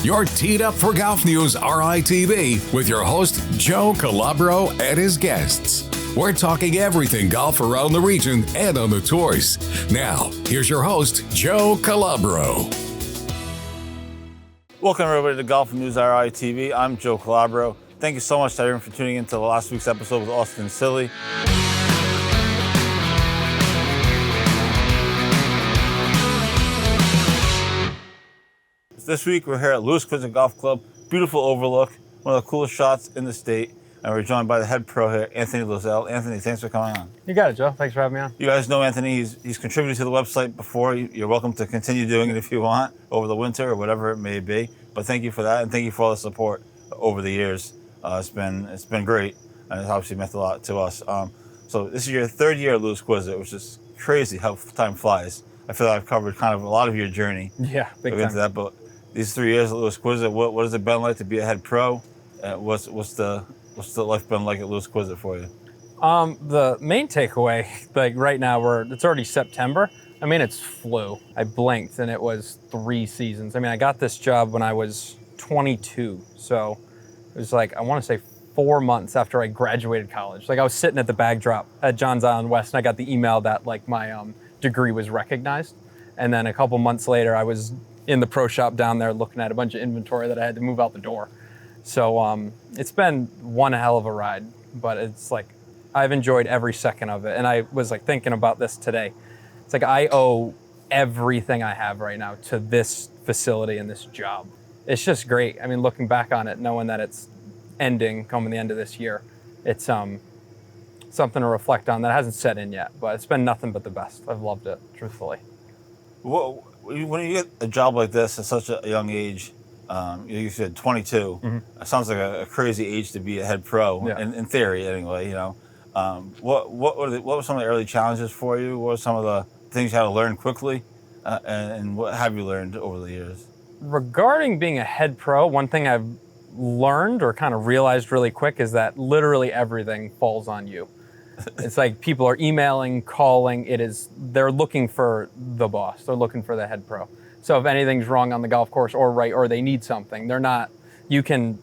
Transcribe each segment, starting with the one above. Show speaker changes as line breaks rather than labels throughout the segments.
You're teed up for Golf News RI TV with your host, Joe Calabro, and his guests. We're talking everything golf around the region and on the tours. Now, here's your host, Joe Calabro.
Welcome everybody to Golf News RI TV. I'm Joe Calabro. Thank you so much to everyone for tuning into the last week's episode with Austin Silly. This week we're here at Louisquisset Golf Club. Beautiful overlook, one of the coolest shots in the state. And we're joined by the head pro here, Anthony Loiselle. Anthony, thanks for coming on.
You got it, Joe. Thanks for having me on.
You guys know Anthony. He's contributed to the website before. You're welcome to continue doing it if you want over the winter or whatever it may be. But thank you for that, and thank you for all the support over the years. It's been great, and it's obviously meant a lot to us. So this is your third year at Louisquisset, which is crazy how time flies. I feel like I've covered kind of a lot of your journey.
Yeah, big time.
Into that, but these 3 years at Louisquisset, what has it been like to be a head pro? What's the life been like at Louisquisset for you?
The main takeaway, like right now, it's already September. I mean, it's flew. I blinked and it was 3 seasons. I mean, I got this job when I was 22. So it was like, I want to say 4 months after I graduated college. Like I was sitting at the bag drop at Johns Island West and I got the email that like my degree was recognized. And then a couple months later, I was in the pro shop down there looking at a bunch of inventory that I had to move out the door. So it's been one hell of a ride, but it's like, I've enjoyed every second of it. And I was like thinking about this today. It's like, I owe everything I have right now to this facility and this job. It's just great. I mean, looking back on it, knowing that it's ending, coming the end of this year, it's something to reflect on that hasn't set in yet, but it's been nothing but the best. I've loved it, truthfully.
Well, when you get a job like this at such a young age, you said 22. Mm-hmm. It sounds like a crazy age to be a head pro, yeah. in theory anyway. You know, what were some of the early challenges for you? What were some of the things you had to learn quickly, and what have you learned over the years?
Regarding being a head pro, one thing I've learned or kind of realized really quick is that literally everything falls on you. It's like people are emailing, calling. They're looking for the boss. They're looking for the head pro. So if anything's wrong on the golf course or they need something, you can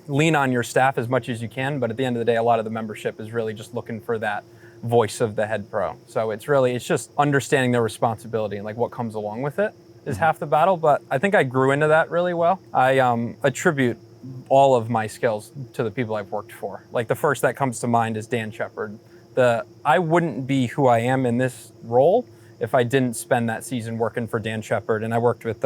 lean on your staff as much as you can, but at the end of the day, a lot of the membership is really just looking for that voice of the head pro. So it's just understanding their responsibility and like what comes along with it is half the battle, but I think I grew into that really well. I attribute all of my skills to the people I've worked for. Like the first that comes to mind is Dan Shepard. I wouldn't be who I am in this role if I didn't spend that season working for Dan Shepard. And I worked with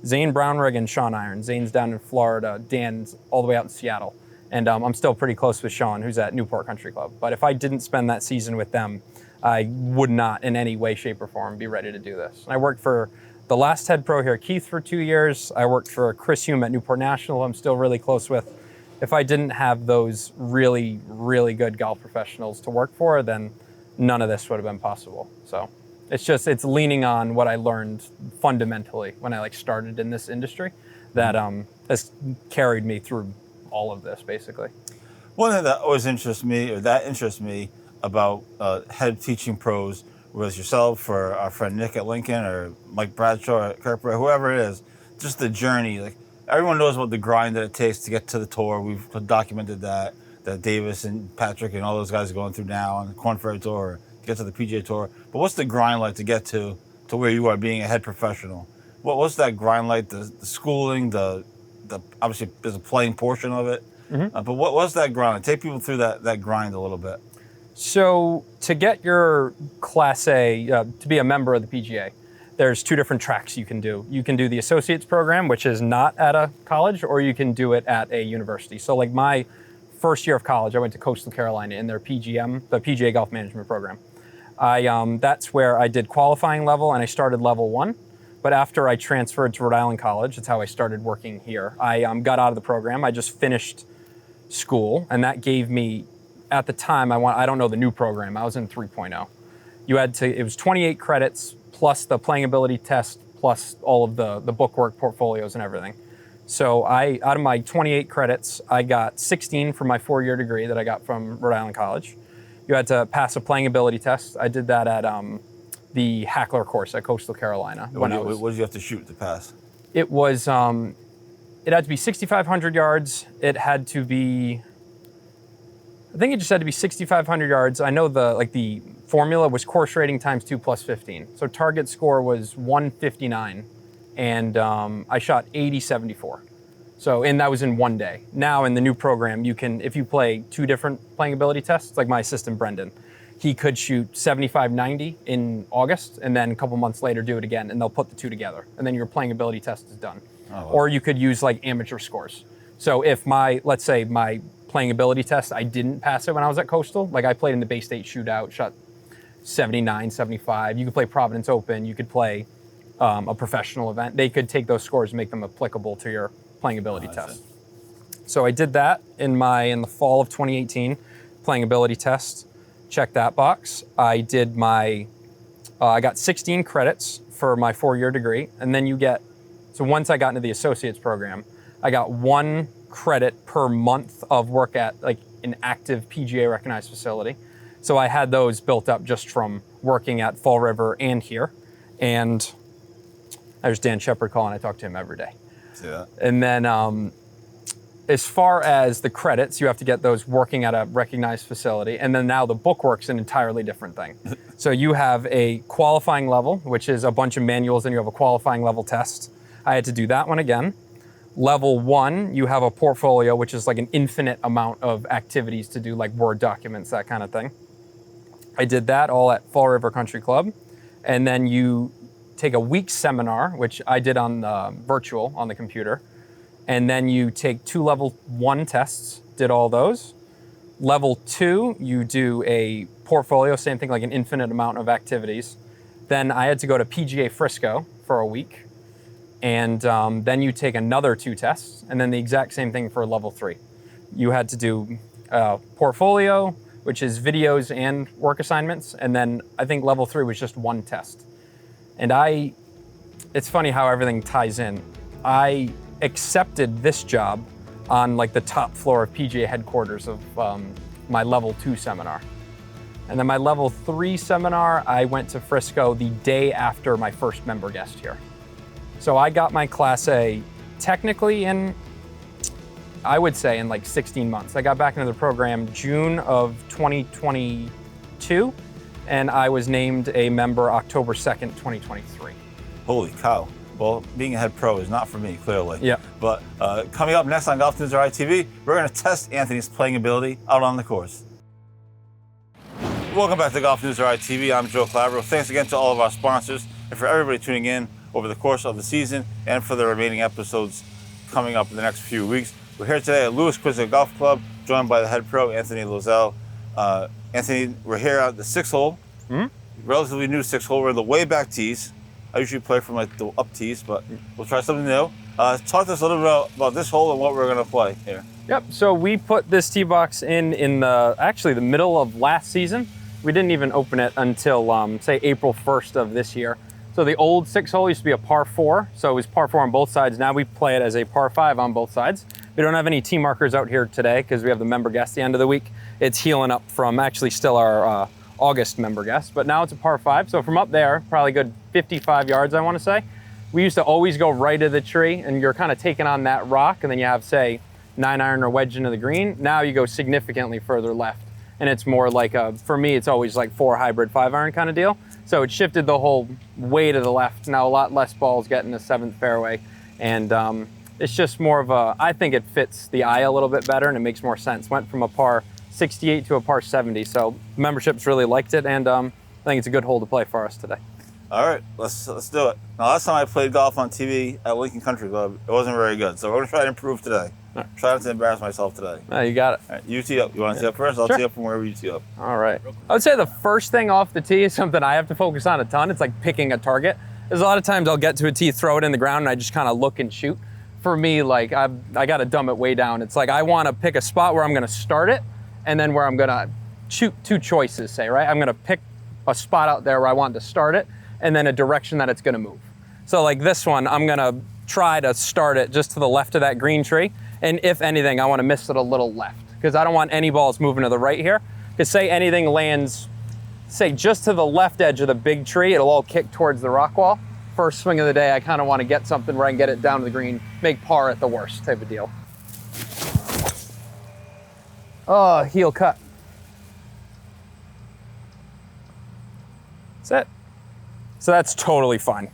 Zane Brownrigg and Sean Irons. Zane's down in Florida, Dan's all the way out in Seattle. And I'm still pretty close with Sean, who's at Newport Country Club. But if I didn't spend that season with them, I would not in any way, shape, or form be ready to do this. And I worked for the last head pro here, Keith, for 2 years. I worked for Chris Hume at Newport National, who I'm still really close with. If I didn't have those really, really good golf professionals to work for, then none of this would have been possible. So it's leaning on what I learned fundamentally when I started in this industry that has carried me through all of this, basically.
One thing that always interests me about head teaching pros, whether it's yourself or our friend Nick at Lincoln or Mike Bradshaw at Kirkbride, whoever it is, just the journey. Like everyone knows about the grind that it takes to get to the tour. We've documented that Davis and Patrick and all those guys are going through now on the Korn Ferry Tour to get to the PGA Tour. But what's the grind like to get to where you are being a head professional? What's that grind like? The schooling, the obviously there's a playing portion of it. Mm-hmm. But what's that grind like? Take people through that grind a little bit.
So to get your Class A, to be a member of the PGA, there's 2 different tracks you can do. You can do the associate's program, which is not at a college, or you can do it at a university. So like my first year of college, I went to Coastal Carolina in their PGM, the PGA Golf Management Program. That's where I did qualifying level and I started level 1. But after I transferred to Rhode Island College, that's how I started working here. I got out of the program. I just finished school, and that gave me, at the time, I don't know the new program. I was in 3.0. It was 28 credits plus the playing ability test plus all of the bookwork, portfolios, and everything. So out of my 28 credits, I got 16 for my 4-year degree that I got from Rhode Island College. You had to pass a playing ability test. I did that at the Hackler course at Coastal Carolina.
What did you have to shoot to pass?
It was it had to be 6,500 yards. It had to be, I think it just had to be 6,500 yards. I know the formula was course rating times 2 plus 15. So target score was 159, and I shot 80-74. So, and that was in one day. Now in the new program, you can, if you play 2 different playing ability tests, like my assistant Brendan, he could shoot 75-90 in August, and then a couple months later do it again, and they'll put the 2 together, and then your playing ability test is done. Oh, wow. Or you could use like amateur scores. So if let's say my playing ability test, I didn't pass it when I was at Coastal, like I played in the Bay State shootout, shot 79, 75. You could play Providence Open, you could play a professional event. They could take those scores and make them applicable to your playing ability test. So I did that in the fall of 2018, playing ability test. Check that box. I did I got 16 credits for my 4-year degree, and then so once I got into the associate's program, I got 1 credit per month of work at like an active PGA recognized facility. So I had those built up just from working at Fall River and here. And there's Dan Shepard calling, I talk to him every day. Yeah. And then as far as the credits, you have to get those working at a recognized facility. And then now the bookwork's an entirely different thing. So you have a qualifying level, which is a bunch of manuals, and you have a qualifying level test. I had to do that one again. Level 1, you have a portfolio, which is like an infinite amount of activities to do, like Word documents, that kind of thing. I did that all at Fall River Country Club. And then you take a week seminar, which I did on virtual on the computer. And then you take 2 level 1 tests, did all those. Level 2, you do a portfolio, same thing, like an infinite amount of activities. Then I had to go to PGA Frisco for a week. And then you take another 2 tests, and then the exact same thing for level 3. You had to do portfolio, which is videos and work assignments. And then I think level 3 was just 1 test. And it's funny how everything ties in. I accepted this job on like the top floor of PGA headquarters of my level 2 seminar. And then my level 3 seminar, I went to Frisco the day after my first member guest here. So I got my Class A technically I would say in like 16 months. I got back into the program June of 2022, and I was named a member October 2nd, 2023.
Holy cow. Well, being a head pro is not for me, clearly.
Yeah.
But coming up next on GolfNewsRI TV, we're going to test Anthony's playing ability out on the course. Welcome back to GolfNewsRI TV. I'm Joe Calabro. Thanks again to all of our sponsors and for everybody tuning in over the course of the season and for the remaining episodes coming up in the next few weeks. We're here today at Louisquisset Golf Club, joined by the head pro, Anthony Loiselle. Anthony, we're here at the 6th hole, relatively new 6th hole. We're in the way back tees. I usually play from like the up tees, but we'll try something new. Talk to us a little bit about this hole and what we're going to play here.
Yep, so we put this tee box in the middle of last season. We didn't even open it until, say, April 1st of this year. So the old 6 hole used to be a par 4, so it was par 4 on both sides. Now we play it as a par 5 on both sides. We don't have any tee markers out here today because we have the member guest at the end of the week. It's healing up from actually still our August member guest, but now it's a par 5. So from up there, probably good 55 yards, I want to say. We used to always go right of the tree, and you're kind of taking on that rock, and then you have, say, 9-iron or wedge into the green. Now you go significantly further left, and it's more like for me, it's always like 4 hybrid 5-iron kind of deal. So it shifted the whole way to the left. Now a lot less balls getting the 7th fairway, and it's just more of I think it fits the eye a little bit better, and it makes more sense. Went from a par 68 to a par 70, so memberships really liked it, and I think it's a good hole to play for us today.
All right, let's do it. Now, last time I played golf on TV at Lincoln Country Club, it wasn't very good, so we're going to try to improve today. Right. Try not to embarrass myself today.
You got it.
All right, you tee up. You want to tee up first? I'll tee up from wherever you tee up.
All right. I would say the first thing off the tee is something I have to focus on a ton. It's like picking a target. There's a lot of times I'll get to a tee, throw it in the ground, and I just kind of look and shoot. For me, like I got to dumb it way down. It's like I want to pick a spot where I'm going to start it, and then where I'm going to shoot 2 choices, say, right? I'm going to pick a spot out there where I want to start it, and then a direction that it's going to move. So like this one, I'm going to try to start it just to the left of that green tree. And if anything, I want to miss it a little left because I don't want any balls moving to the right here. Because say anything lands, say just to the left edge of the big tree, it'll all kick towards the rock wall. first swing of the day, I kind of want to get something where I can get it down to the green, make par at the worst type of deal. Oh, heel cut. That's it. So that's totally fine.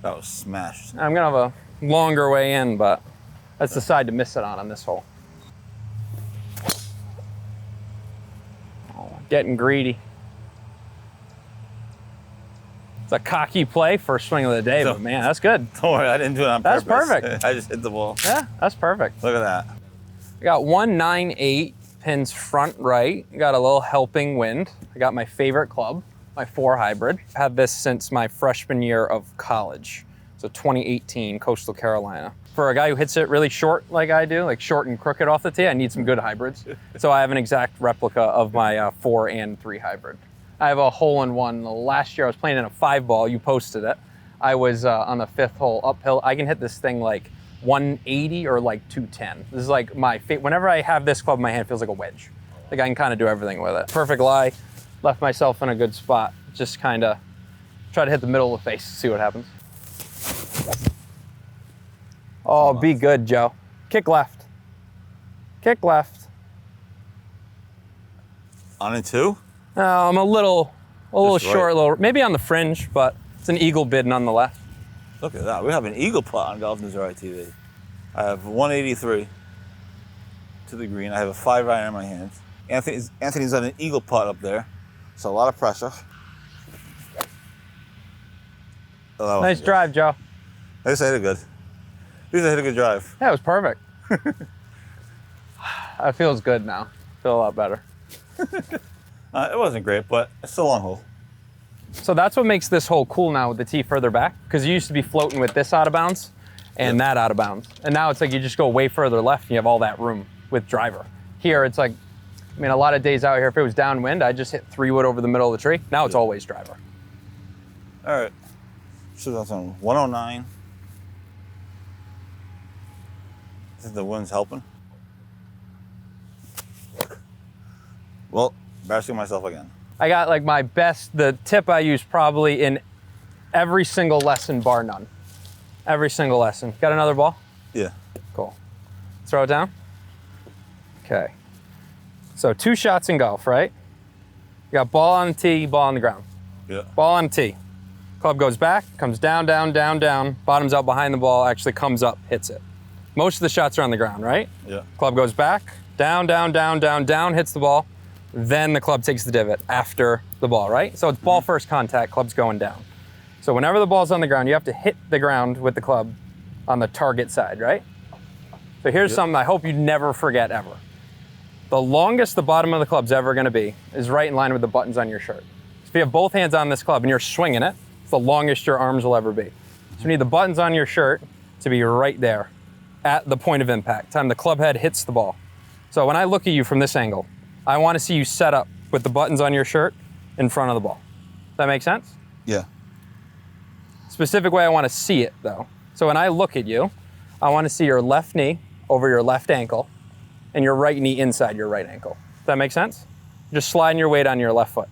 That was smashed.
I'm gonna have a longer way in, but that's the side to miss it on this hole. Oh, getting greedy. It's a cocky play, first swing of the day, but man, that's good.
Don't worry, I didn't do it on purpose.
That's perfect.
I just hit the ball.
Yeah, that's perfect.
Look at that.
I got 198 pins front right. Got a little helping wind. I got my favorite club, my 4 hybrid. I've had this since my freshman year of college. So 2018, Coastal Carolina. For a guy who hits it really short like I do, like short and crooked off the tee, I need some good hybrids. So I have an exact replica of my 4 and 3 hybrid. I have a hole-in-one. Last year I was playing in a 5-ball, you posted it. I was on the 5th hole uphill. I can hit this thing like 180 or like 210. This is like my favorite. Whenever I have this club in my hand, it feels like a wedge. Like I can kind of do everything with it. Perfect lie, left myself in a good spot. Just kind of try to hit the middle of the face, see what happens. Oh, be good, Joe. Kick left. Kick left.
On and 2?
I'm a little
Just
short,
right.
maybe on the fringe, but it's an eagle bid nonetheless.
Look at that. We have an eagle putt on GolfNewsRI TV. I have 183 to the green. I have a 5-iron in my hands. Anthony's on an eagle putt up there, so a lot of pressure. Oh,
Nice drive, Joe.
I guess I hit it good. At least I hit a good drive.
Yeah, it was perfect. It feels good now. Feel a lot better.
It wasn't great, but it's still a long hole.
So that's what makes this hole cool now with the tee further back, because you used to be floating with this out of bounds and that out of bounds. And now it's like you just go way further left and you have all that room with driver. Here it's like, I mean, a lot of days out here, if it was downwind, I just hit 3-wood over the middle of the tree. Now it's always driver.
All right. So that's on 109. I think the wind's helping. Well, embarrassing myself again.
I got like my best, the tip I use probably in every single lesson, bar none. Every single lesson. Got another ball?
Yeah.
Cool. Throw it down. Okay. So 2 shots in golf, right? You got ball on the tee, ball on the ground.
Yeah.
Ball on the tee. Club goes back, comes down, down, down, down, bottoms out behind the ball, actually comes up, hits it. Most of the shots are on the ground, right?
Yeah.
Club goes back, down, down, down, down, down, hits the ball. Then the club takes the divot after the ball, right? So it's ball first contact, club's going down. So whenever the ball's on the ground, you have to hit the ground with the club on the target side, right? So here's something I hope you never forget ever. The longest the bottom of the club's ever gonna be is right in line with the buttons on your shirt. So if you have both hands on this club and you're swinging it, it's the longest your arms will ever be. So you need the buttons on your shirt to be right there at the point of impact, time the club head hits the ball. So when I look at you from this angle, I want to see you set up with the buttons on your shirt in front of the ball. Does that make sense?
Yeah.
Specific way I want to see it though. So when I look at you, I want to see your left knee over your left ankle and your right knee inside your right ankle. Does that make sense? Just sliding your weight on your left foot.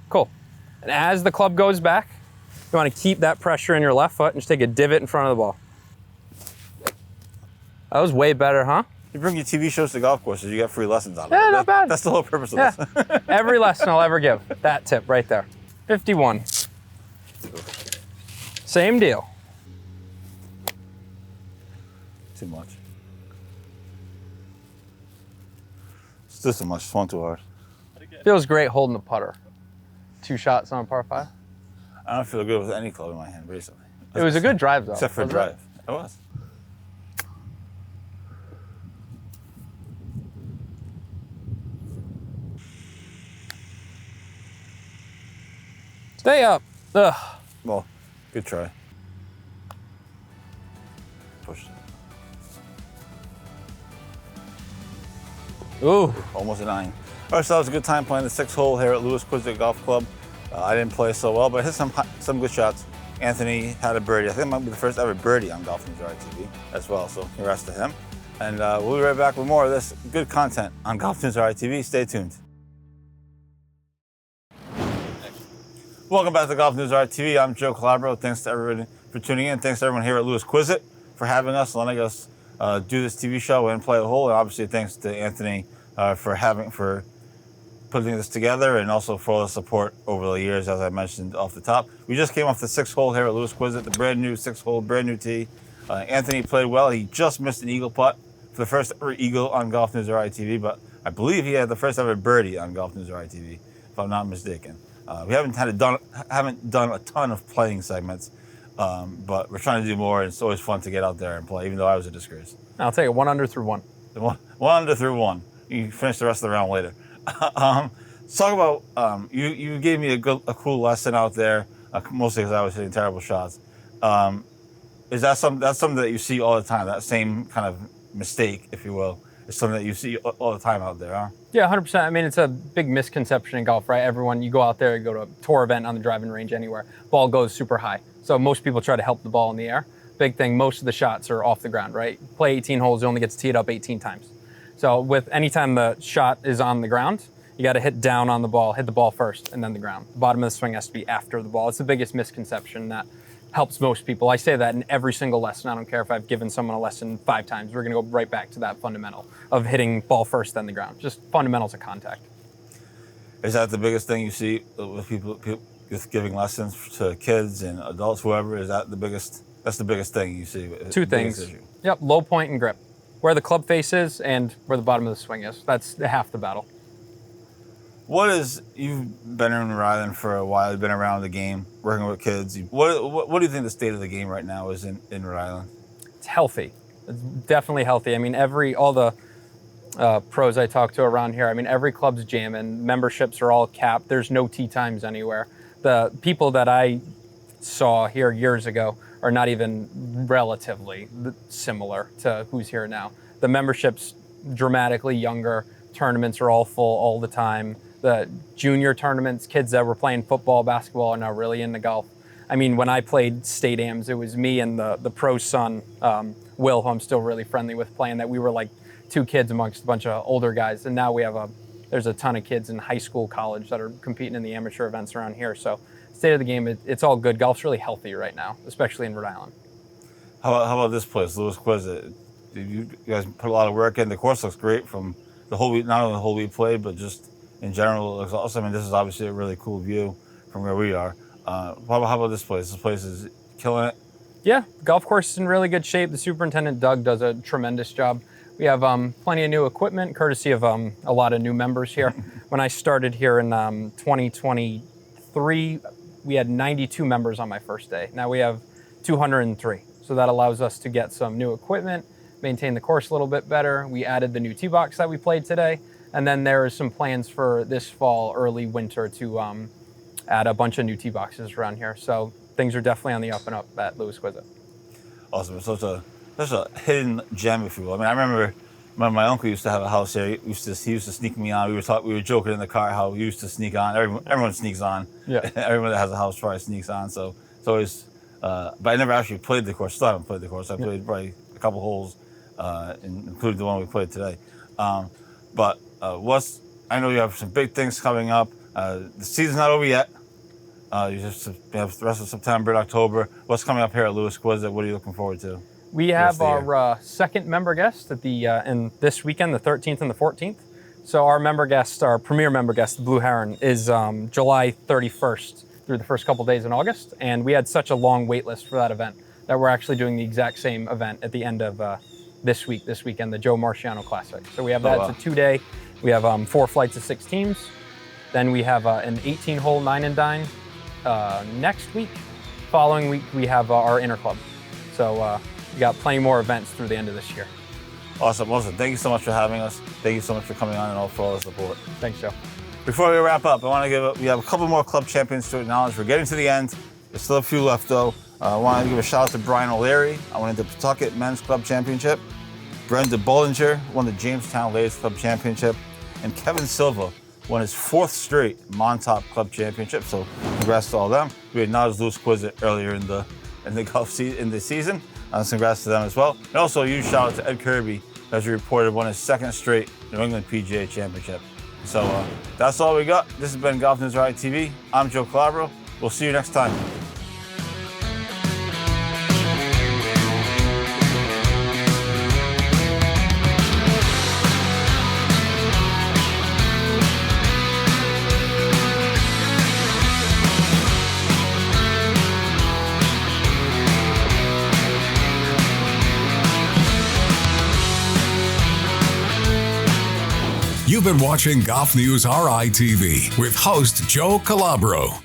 Cool. And as the club goes back, you want to keep that pressure in your left foot and just take a divot in front of the ball. That was way better, huh?
You bring your TV shows to golf courses, you get free lessons out of it.
Yeah, not bad.
That's the whole purpose of this.
Every lesson I'll ever give, that tip right there. 51. Same deal.
Too much. It's just too much. It's one too hard.
Feels great holding the putter. 2 shots on a par 5.
I don't feel good with any club in my hand, basically.
It was a good drive though.
Except for drive. It was.
Stay up. Ugh.
Well, good try. Push.
Ooh.
Almost a 9. All right, so that was a good time playing the 6th hole here at Louisquisset Golf Club. I didn't play so well, but I hit some good shots. Anthony had a birdie. I think it might be the first ever birdie on GolfNewsRI TV as well, so congrats to him. And we'll be right back with more of this good content on GolfNewsRI TV. Stay tuned. Welcome back to GolfNewsRI TV. I'm Joe Calabro. Thanks to everybody for tuning in. Thanks to everyone here at Louisquisset for having us, letting us do this TV show and play a hole. And obviously, thanks to Anthony for putting this together, and also for all the support over the years, as I mentioned off the top. We just came off the 6th hole here at Louisquisset, the brand new 6th hole, brand new tee. Anthony played well. He just missed an eagle putt for the first ever eagle on GolfNewsRI TV, but I believe he had the first ever birdie on GolfNewsRI TV, if I'm not mistaken. We haven't done a ton of playing segments, but we're trying to do more. And it's always fun to get out there and play, even though I was a disgrace.
I'll take it 1 under through 1.
One under through 1. You can finish the rest of the round later. Let's talk about you gave me a cool lesson out there, mostly because I was hitting terrible shots. Is that's something that you see all the time? That same kind of mistake, if you will, is something that you see all the time out there, huh?
Yeah, 100%. I mean, it's a big misconception in golf, right? Everyone, you go out there, you go to a tour event on the driving range anywhere, ball goes super high. So most people try to help the ball in the air. Big thing, most of the shots are off the ground, right? Play 18 holes, you only get to tee it up 18 times. So with anytime the shot is on the ground, you got to hit down on the ball, hit the ball first, and then the ground. The bottom of the swing has to be after the ball. It's the biggest misconception that helps most people. I say that in every single lesson. I don't care if I've given someone a lesson 5 times. We're going to go right back to that fundamental of hitting ball first, then the ground. Just fundamentals of contact.
Is that the biggest thing you see with people just giving lessons to kids and adults, whoever? Is that the biggest? That's the biggest thing you see.
2 things. Yep, low point and grip. Where the club face is and where the bottom of the swing is. That's half the battle.
You've been in Rhode Island for a while, you've been around the game, working with kids. What do you think the state of the game right now is in Rhode Island?
It's healthy. It's definitely healthy. I mean, all the pros I talk to around here, I mean, every club's jamming. Memberships are all capped. There's no tee times anywhere. The people that I saw here years ago are not even relatively similar to who's here now. The membership's dramatically younger. Tournaments are all full all the time. The junior tournaments, kids that were playing football, basketball are now really into golf. I mean, when I played state AMs, it was me and the pro's son, Will, who I'm still really friendly with, playing that. We were like 2 kids amongst a bunch of older guys. And now there's a ton of kids in high school, college that are competing in the amateur events around here. So state of the game, it's all good. Golf's really healthy right now, especially in Rhode Island.
How about this place, Louisquisset? You guys put a lot of work in. The course looks great from the whole week, not only the whole week played, but just in general, it looks awesome. I mean, this is obviously a really cool view from where we are. How about this place? This place is killing it.
Yeah, the golf course is in really good shape. The superintendent, Doug, does a tremendous job. We have plenty of new equipment, courtesy of a lot of new members here. When I started here in 2023, we had 92 members on my first day. Now we have 203. So that allows us to get some new equipment, maintain the course a little bit better. We added the new tee box that we played today. And then there are some plans for this fall, early winter to add a bunch of new tee boxes around here. So things are definitely on the up and up at Louisquisset.
Awesome. So it's a hidden gem, if you will. I mean, I remember my uncle used to have a house here. He used to sneak me on. We were joking in the car how he used to sneak on. Everyone sneaks on. Yeah. Everyone that has a house probably sneaks on. So it's always, but I never actually played the course. Still haven't played the course. I played probably a couple holes, including the one we played today. But I know you have some big things coming up. The season's not over yet. You just have the rest of September and October. What's coming up here at Louisquisset? What are you looking forward to?
We have our second member guest at in this weekend, the 13th and the 14th. So our premier member guest, the Blue Heron, is July 31st through the first couple days in August. And we had such a long wait list for that event that we're actually doing the exact same event at the end of this weekend, the Joe Marciano Classic. So we have that. Wow. It's a 2-day. We have 4 flights of 6 teams. Then we have an 18-hole 9-and-dine next week. Following week, we have our Interclub. So we got plenty more events through the end of this year.
Awesome. Thank you so much for having us. Thank you so much for coming on and for all the support.
Thanks, Joe.
Before we wrap up, we have a couple more club champions to acknowledge. We're getting to the end. There's still a few left, though. I want to give a shout out to Brian O'Leary. I won the Pawtucket Men's Club Championship. Brenda Bollinger won the Jamestown Ladies Club Championship. And Kevin Silva won his 4th straight Montauk Club Championship. So congrats to all of them. We acknowledged Louisquisset earlier in the season. Congrats to them as well. And also a huge shout out to Ed Kirby, as he reported won his 2nd straight New England PGA Championship. So that's all we got. This has been GolfNewsRI TV. I'm Joe Calabro. We'll see you next time.
You've been watching GolfNewsRI TV with host Joe Calabro.